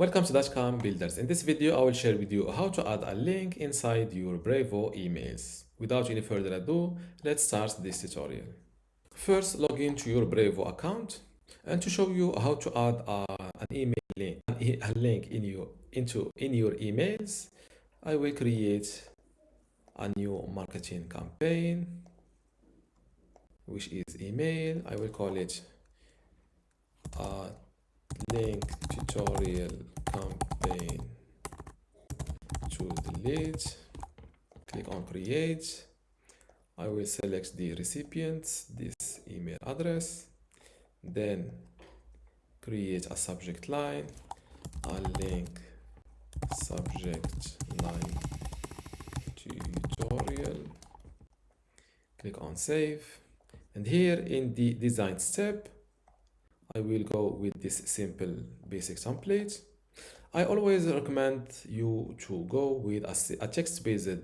Welcome to dotcom builders. In this video, I will share with you how to add a link inside your Brevo emails. Without any further ado, let's start this tutorial. First, log into your Brevo account, and to show you how to add an email link, a link in your emails, I will create a new marketing campaign, which is email. I will call it link tutorial campaign to delete. Click on create. I will select the recipient, this email address, then create a subject line, a link subject line tutorial. Click on save, and here in the design step I will go with this simple basic template. I always recommend you to go with a text-based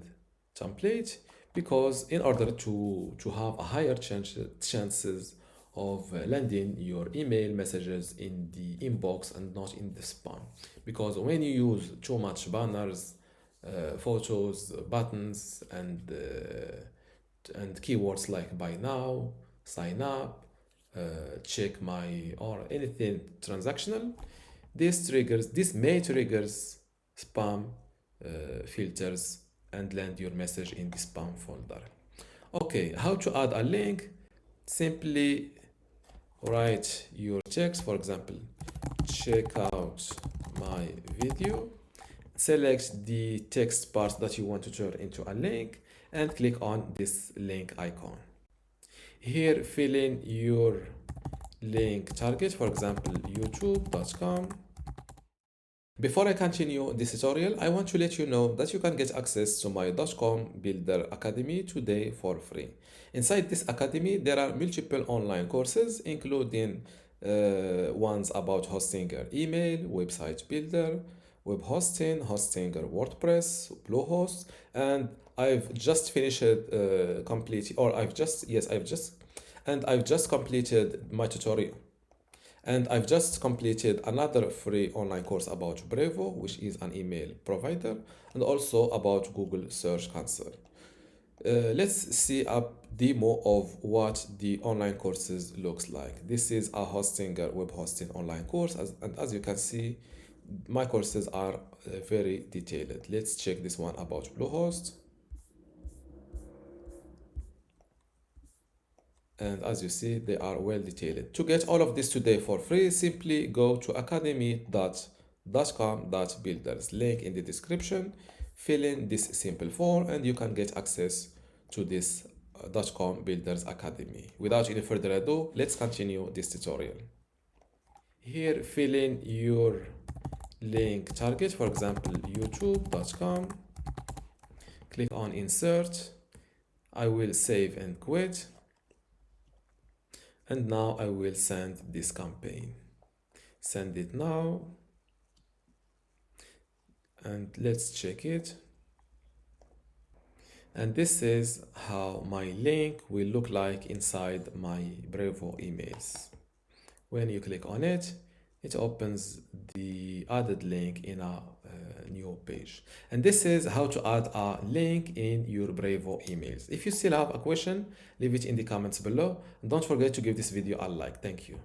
template, because in order to have a higher chances of landing your email messages in the inbox and not in the spam. Because when you use too much banners, photos, buttons, and keywords like buy now, sign up, check my, or anything transactional, this may triggers spam filters and land your message in the spam folder. Okay, how to add a link? Simply write your text, for example, check out my video, select the text part that you want to turn into a link, and click on this link icon. Here, fill in your link target, for example, youtube.com. Before I continue this tutorial, I want to let you know that you can get access to my dotcom builder academy today for free. Inside this academy, there are multiple online courses, including ones about hosting your email, website builder, web hosting, hosting your WordPress, Bluehost, and I've just finished I've just completed my tutorial. And I've just completed another free online course about Brevo, which is an email provider, and also about Google Search Console. Let's see a demo of what the online courses looks like. This is a web hosting online course, and as you can see, my courses are very detailed. Let's check this one about Bluehost. And as you see, they are well detailed. To get all of this today for free, simply go to academy.dotcom.builders, link in the description. Fill in this simple form and you can get access to this dotcom builders academy. Without any further ado, let's continue this tutorial. Here, fill in your link target, for example, youtube.com. Click on insert. I will save and quit. And now I will send this campaign. Send it now. And let's check it. And this is how my link will look like inside my Brevo emails. When you click on it, it opens the added link in a new page. And this is how to add a link in your Brevo emails. If you still have a question, leave it in the comments below. And don't forget to give this video a like. Thank you.